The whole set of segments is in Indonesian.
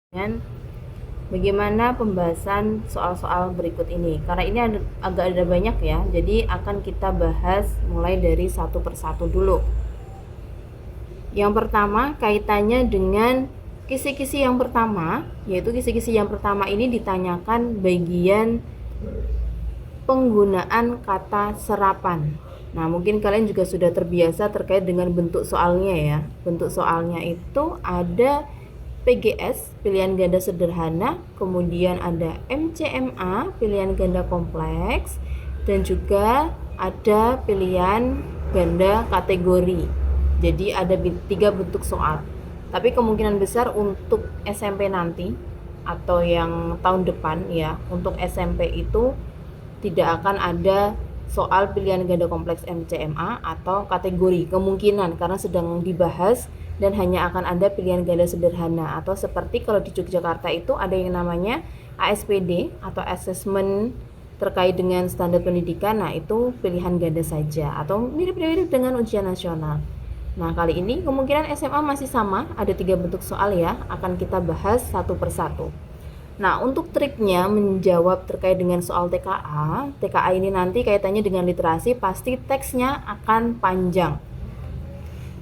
Dengan bagaimana pembahasan soal-soal berikut ini. Karena ini agak ada banyak ya, jadi akan kita bahas mulai dari satu persatu dulu. Yang pertama kaitannya dengan kisi-kisi yang pertama, yaitu kisi-kisi yang pertama ini ditanyakan bagian penggunaan kata serapan. Nah, mungkin kalian juga sudah terbiasa terkait dengan bentuk soalnya ya. Bentuk soalnya itu ada PGS, pilihan ganda sederhana, kemudian ada MCMA, pilihan ganda kompleks, dan juga ada pilihan ganda kategori. Jadi ada 3 bentuk soal. Tapi kemungkinan besar untuk SMP nanti atau yang tahun depan ya, untuk SMP itu tidak akan ada soal pilihan ganda kompleks MCMA atau kategori, kemungkinan karena sedang dibahas, dan hanya akan ada pilihan ganda sederhana. Atau seperti kalau di Yogyakarta itu ada yang namanya ASPD atau Assessment terkait dengan standar pendidikan. Nah, itu pilihan ganda saja atau mirip-mirip dengan ujian nasional. Nah, kali ini kemungkinan SMA masih sama, ada 3 bentuk soal ya, akan kita bahas satu persatu. Nah, untuk triknya menjawab terkait dengan soal TKA ini nanti kaitannya dengan literasi, pasti teksnya akan panjang.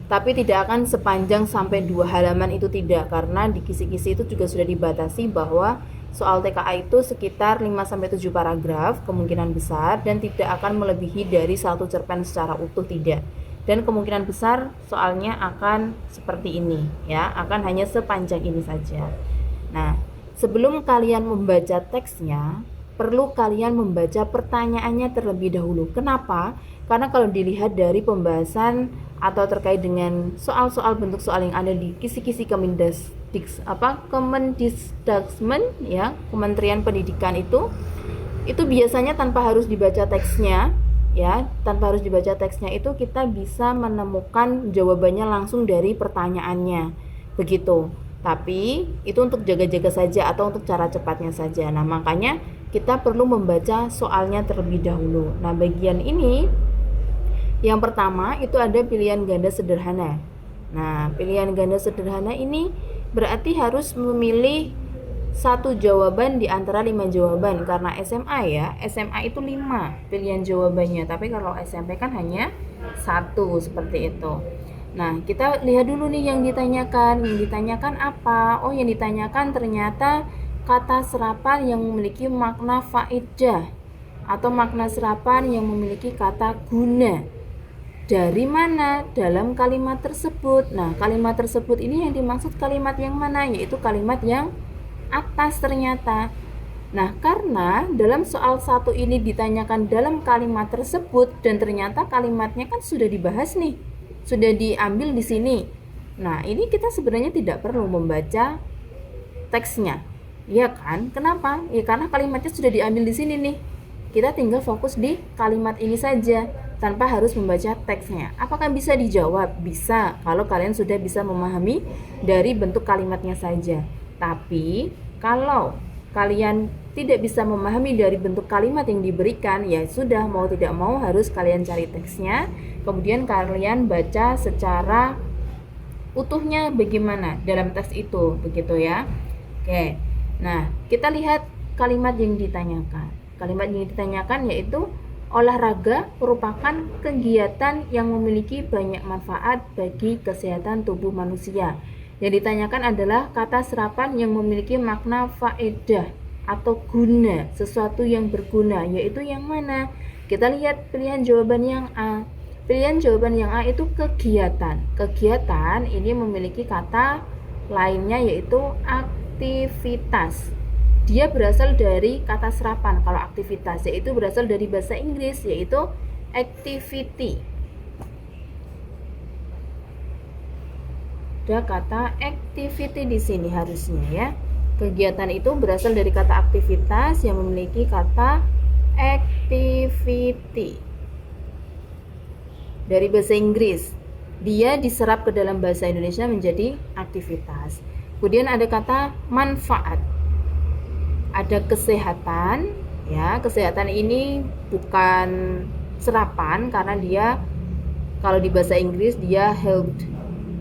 Tapi tidak akan sepanjang sampai 2 halaman, itu tidak, karena di kisi-kisi itu juga sudah dibatasi bahwa soal TKA itu sekitar 5-7 paragraf kemungkinan besar, dan tidak akan melebihi dari 1 cerpen secara utuh, tidak. Dan kemungkinan besar soalnya akan seperti ini ya, akan hanya sepanjang ini saja. Nah, sebelum kalian membaca teksnya, perlu kalian membaca pertanyaannya terlebih dahulu. Kenapa? Karena kalau dilihat dari pembahasan atau terkait dengan soal-soal bentuk soal yang ada di kisi-kisi Kemendikbudristek ya, Kementerian Pendidikan itu biasanya tanpa harus dibaca teksnya ya, tanpa harus dibaca teksnya itu kita bisa menemukan jawabannya langsung dari pertanyaannya. Begitu. Tapi itu untuk jaga-jaga saja atau untuk cara cepatnya saja. Nah, makanya kita perlu membaca soalnya terlebih dahulu. Nah, bagian ini yang pertama itu ada pilihan ganda sederhana. Nah, pilihan ganda sederhana ini berarti harus memilih satu jawaban di antara 5 jawaban. Karena SMA ya, SMA itu 5 pilihan jawabannya, tapi kalau SMP kan hanya 1, seperti itu. Nah, kita lihat dulu nih yang ditanyakan. Yang ditanyakan apa? Oh, yang ditanyakan ternyata kata serapan yang memiliki makna faedah atau makna serapan yang memiliki kata guna. Dari mana? Dalam kalimat tersebut. Nah, kalimat tersebut ini yang dimaksud kalimat yang mana? Yaitu kalimat yang atas ternyata. Nah, karena dalam soal 1 ini ditanyakan dalam kalimat tersebut dan ternyata kalimatnya kan sudah dibahas nih, sudah diambil di sini. Nah, ini kita sebenarnya tidak perlu membaca teksnya. Ya kan? Kenapa? Ya karena kalimatnya sudah diambil di sini nih. Kita tinggal fokus di kalimat ini saja tanpa harus membaca teksnya. Apakah bisa dijawab? Bisa, kalau kalian sudah bisa memahami dari bentuk kalimatnya saja. Tapi kalau kalian tidak bisa memahami dari bentuk kalimat yang diberikan, ya sudah, mau tidak mau harus kalian cari teksnya, kemudian kalian baca secara utuhnya bagaimana dalam teks itu, begitu ya. Oke. Nah, kita lihat kalimat yang ditanyakan. Kalimat yang ditanyakan yaitu olahraga merupakan kegiatan yang memiliki banyak manfaat bagi kesehatan tubuh manusia. Yang ditanyakan adalah kata serapan yang memiliki makna faedah atau guna, sesuatu yang berguna, yaitu yang mana? Kita lihat pilihan jawaban yang A. Pilihan jawaban yang A itu kegiatan. Kegiatan ini memiliki kata lainnya yaitu aktivitas. Dia berasal dari kata serapan. Kalau aktivitas yaitu berasal dari bahasa Inggris yaitu activity. Ada kata activity di sini harusnya ya. Kegiatan itu berasal dari kata aktivitas yang memiliki kata activity. Dari bahasa Inggris, dia diserap ke dalam bahasa Indonesia menjadi aktivitas. Kemudian ada kata manfaat. Ada kesehatan, ya. Kesehatan ini bukan serapan karena dia kalau di bahasa Inggris dia health.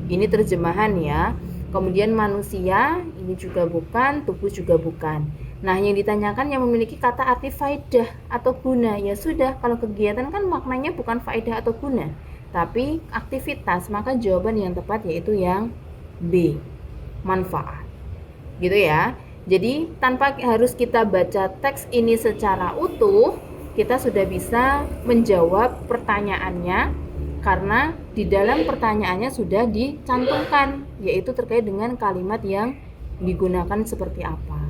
Ini terjemahan ya. Kemudian manusia, ini juga bukan, tubuh juga bukan. Nah, yang ditanyakan yang memiliki kata arti faedah atau guna. Ya sudah, kalau kegiatan kan maknanya bukan faedah atau guna, tapi aktivitas, maka jawaban yang tepat yaitu yang B, manfaat. Gitu ya. Jadi tanpa harus kita baca teks ini secara utuh, kita sudah bisa menjawab pertanyaannya karena di dalam pertanyaannya sudah dicantumkan, yaitu terkait dengan kalimat yang digunakan seperti apa.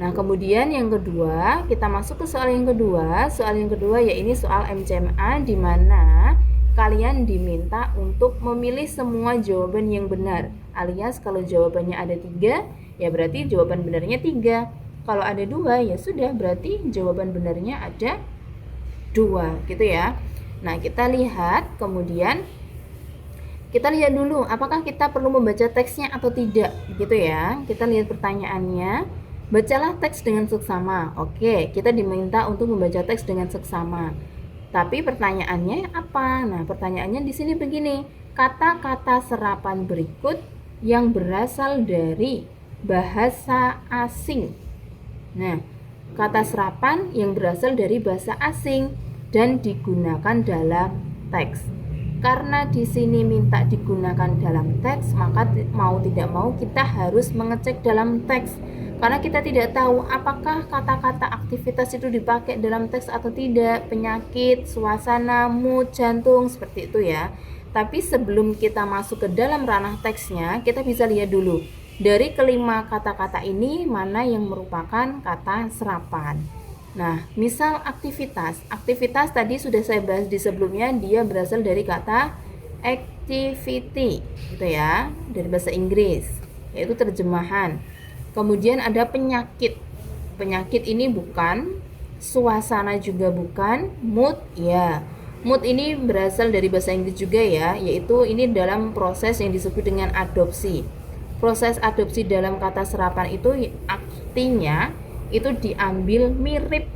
Nah, kemudian yang kedua, kita masuk ke soal yang kedua. Soal yang kedua yaitu soal MCMA, di mana kalian diminta untuk memilih semua jawaban yang benar. Alias kalau jawabannya ada 3, ya berarti jawaban benarnya 3. Kalau ada 2, ya sudah berarti jawaban benarnya ada 2, gitu ya. Nah, kita lihat kemudian kita lihat dulu apakah kita perlu membaca teksnya atau tidak, gitu ya. Kita lihat pertanyaannya. Bacalah teks dengan seksama. Oke, kita diminta untuk membaca teks dengan seksama. Tapi pertanyaannya apa? Nah, pertanyaannya di sini begini. Kata-kata serapan berikut yang berasal dari bahasa asing. Nah, kata serapan yang berasal dari bahasa asing dan digunakan dalam teks. Karena di sini minta digunakan dalam teks, maka mau tidak mau kita harus mengecek dalam teks. Karena kita tidak tahu apakah kata-kata aktivitas itu dipakai dalam teks atau tidak, penyakit, suasana, mood, jantung, seperti itu ya. Tapi sebelum kita masuk ke dalam ranah teksnya, kita bisa lihat dulu dari kelima kata-kata ini mana yang merupakan kata serapan. Nah, misal aktivitas. Aktivitas tadi sudah saya bahas di sebelumnya, dia berasal dari kata activity, gitu ya, dari bahasa Inggris, yaitu terjemahan. Kemudian ada penyakit. Penyakit ini bukan, suasana juga bukan, mood ya. Mood ini berasal dari bahasa Inggris juga ya, yaitu ini dalam proses yang disebut dengan adopsi. Proses adopsi dalam kata serapan itu artinya itu diambil mirip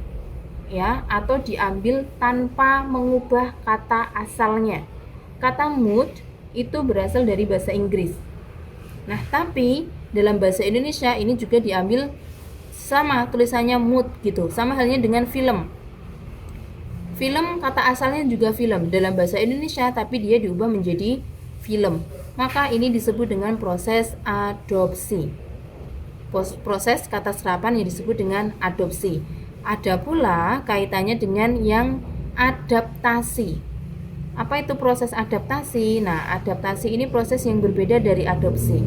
ya, atau diambil tanpa mengubah kata asalnya. Kata mood itu berasal dari bahasa Inggris. Nah, tapi dalam bahasa Indonesia ini juga diambil sama tulisannya mood gitu. Sama halnya dengan film. Film kata asalnya juga film dalam bahasa Indonesia, tapi dia diubah menjadi film. Maka ini disebut dengan proses adopsi. Proses kata serapan yang disebut dengan adopsi. Ada pula kaitannya dengan yang adaptasi. Apa itu proses adaptasi? Nah, adaptasi ini proses yang berbeda dari adopsi.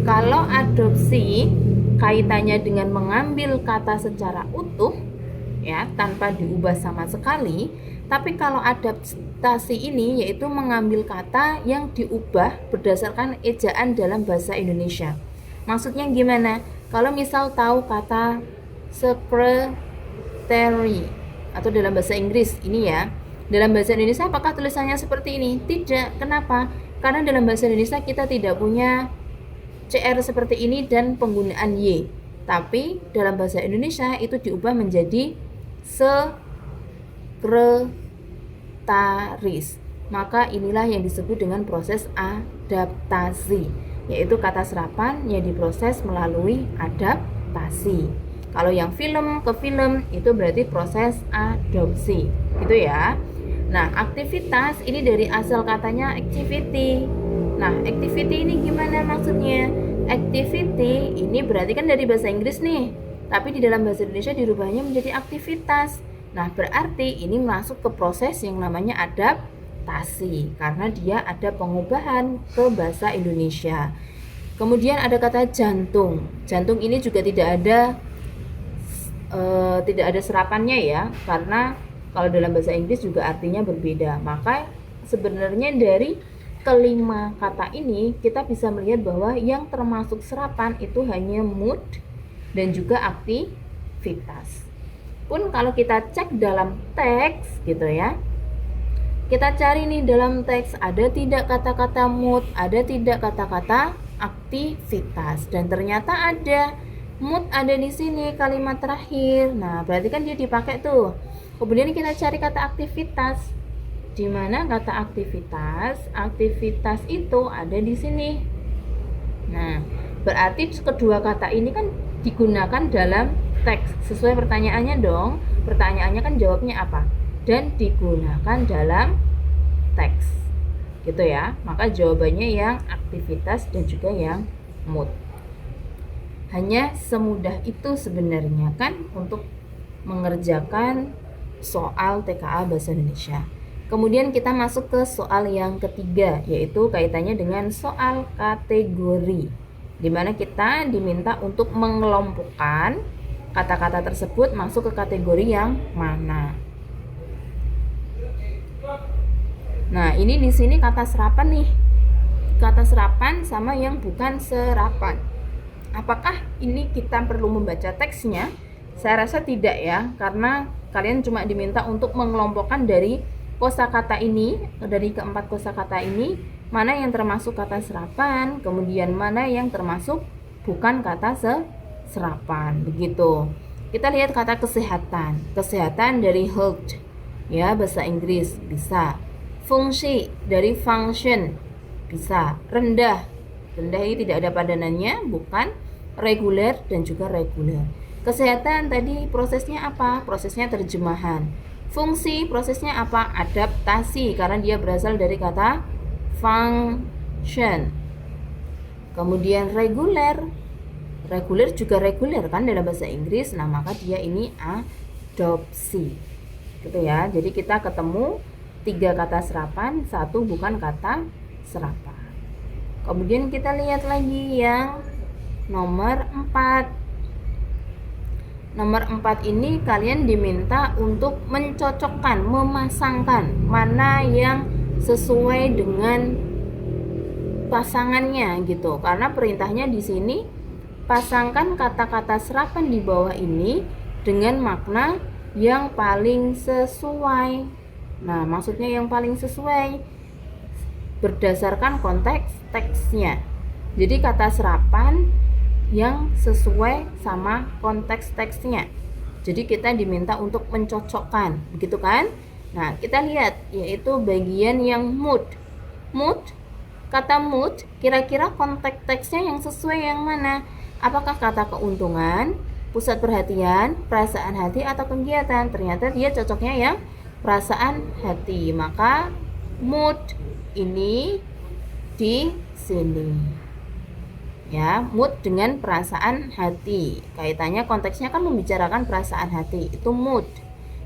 Kalau adopsi kaitannya dengan mengambil kata secara utuh ya, tanpa diubah sama sekali. Tapi kalau adaptasi ini yaitu mengambil kata yang diubah berdasarkan ejaan dalam bahasa Indonesia. Maksudnya gimana? Kalau misal tahu kata secretary atau dalam bahasa Inggris ini ya, dalam bahasa Indonesia apakah tulisannya seperti ini? Tidak. Kenapa? Karena dalam bahasa Indonesia kita tidak punya CR seperti ini dan penggunaan Y. Tapi dalam bahasa Indonesia itu diubah menjadi sekretaris. Maka inilah yang disebut dengan proses adaptasi, yaitu kata serapan yang diproses melalui adaptasi. Kalau yang film ke film itu berarti proses adopsi, gitu ya. Nah, aktivitas ini dari asal katanya activity. Nah, activity ini gimana maksudnya? Activity ini berarti kan dari bahasa Inggris nih, tapi di dalam bahasa Indonesia dirubahnya menjadi aktivitas. Nah, berarti ini masuk ke proses yang namanya adaptasi karena dia ada pengubahan ke bahasa Indonesia. Kemudian ada kata jantung. Jantung ini juga tidak ada serapannya ya, karena kalau dalam bahasa Inggris juga artinya berbeda. Maka sebenarnya dari kelima kata ini kita bisa melihat bahwa yang termasuk serapan itu hanya mood dan juga aktivitas. Pun kalau kita cek dalam teks gitu ya, kita cari nih dalam teks ada tidak kata-kata mood, ada tidak kata-kata aktivitas, dan ternyata ada. Mood ada di sini kalimat terakhir. Nah, berarti kan dia dipakai tuh. Kemudian kita cari kata aktivitas. Di mana kata aktivitas? Aktivitas itu ada di sini. Nah, Berarti kedua kata ini kan digunakan dalam teks. Sesuai pertanyaannya dong. Pertanyaannya kan jawabnya apa? Dan digunakan dalam teks. Gitu ya. Maka jawabannya yang aktivitas dan juga yang mood. Hanya semudah itu sebenarnya kan untuk mengerjakan soal TKA Bahasa Indonesia. Kemudian kita masuk ke soal yang ketiga, yaitu kaitannya dengan soal kategori, di mana kita diminta untuk mengelompokkan kata-kata tersebut masuk ke kategori yang mana. Nah, ini di sini kata serapan nih. Kata serapan sama yang bukan serapan. Apakah ini kita perlu membaca teksnya? Saya rasa tidak ya, karena kalian cuma diminta untuk mengelompokkan dari kosakata ini, dari keempat kosakata ini, mana yang termasuk kata serapan, kemudian mana yang termasuk bukan kata serapan, begitu. Kita lihat kata kesehatan. Kesehatan dari health, ya, bahasa Inggris bisa. Fungsi dari function, bisa. Rendah ini tidak ada padanannya, bukan. Reguler dan juga reguler. Kesehatan tadi prosesnya apa? Prosesnya terjemahan. Fungsi prosesnya apa? Adaptasi, karena dia berasal dari kata function. Kemudian reguler juga reguler kan dalam bahasa Inggris. Nah, maka dia ini adopsi. Gitu ya. Jadi kita ketemu 3 kata serapan, 1 bukan kata serapan. Kemudian kita lihat lagi yang nomor 4. Nomor 4 ini kalian diminta untuk mencocokkan, memasangkan mana yang sesuai dengan pasangannya gitu. Karena perintahnya di sini pasangkan kata-kata serapan di bawah ini dengan makna yang paling sesuai. Nah, maksudnya yang paling sesuai berdasarkan konteks teksnya. Jadi kata serapan yang sesuai sama konteks teksnya. Jadi kita diminta untuk mencocokkan, begitu kan? Nah, kita lihat yaitu bagian yang mood. Kata mood, kira-kira konteks teksnya yang sesuai yang mana? Apakah kata keuntungan, pusat perhatian, perasaan hati, atau kegiatan? Ternyata dia cocoknya yang perasaan hati. Maka mood ini di sini. Ya, mood dengan perasaan hati. Kaitannya konteksnya kan membicarakan perasaan hati. Itu mood.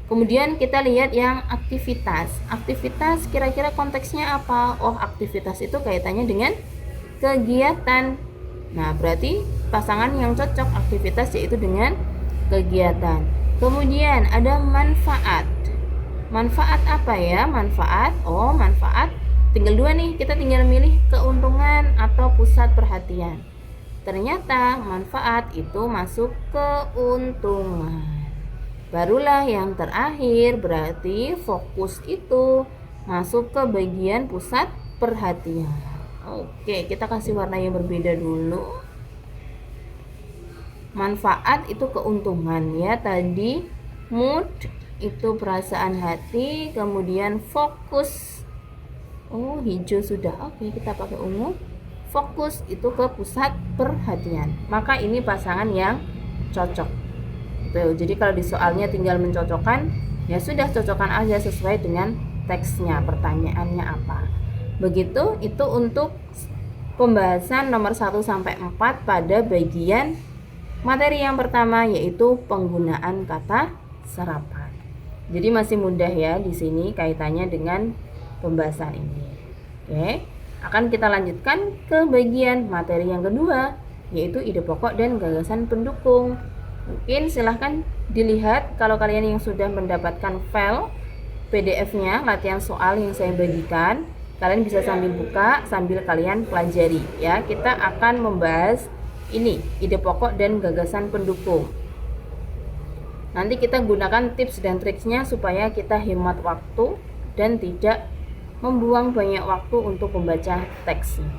Kemudian kita lihat yang aktivitas. Aktivitas kira-kira konteksnya apa? Oh, aktivitas itu kaitannya dengan kegiatan. Nah, berarti pasangan yang cocok aktivitas yaitu dengan kegiatan. Kemudian ada manfaat. Manfaat apa ya? Manfaat. Oh, manfaat. Tinggal 2 nih. Kita tinggal milih keuntungan atau pusat perhatian. Ternyata manfaat itu masuk keuntungan. Barulah yang terakhir, berarti fokus itu masuk ke bagian pusat perhatian. Oke, kita kasih warna yang berbeda dulu. Manfaat itu keuntungan ya. Tadi mood itu perasaan hati, kemudian fokus. Oh, hijau sudah. Oke, kita pakai ungu. Fokus itu ke pusat perhatian. Maka ini pasangan yang cocok. Tuh, jadi kalau di soalnya tinggal mencocokkan, ya sudah cocokkan aja sesuai dengan teksnya, pertanyaannya apa. Begitu, itu untuk pembahasan nomor 1 sampai 4 pada bagian materi yang pertama, yaitu penggunaan kata serapan. Jadi masih mudah ya di sini kaitannya dengan pembahasan ini. Oke, akan kita lanjutkan ke bagian materi yang kedua, yaitu ide pokok dan gagasan pendukung. Mungkin silahkan dilihat kalau kalian yang sudah mendapatkan file PDF-nya latihan soal yang saya bagikan, kalian bisa sambil buka sambil kalian pelajari ya. Kita akan membahas ini, ide pokok dan gagasan pendukung. Nanti kita gunakan tips dan triksnya supaya kita hemat waktu dan tidak membuang banyak waktu untuk membaca teksnya.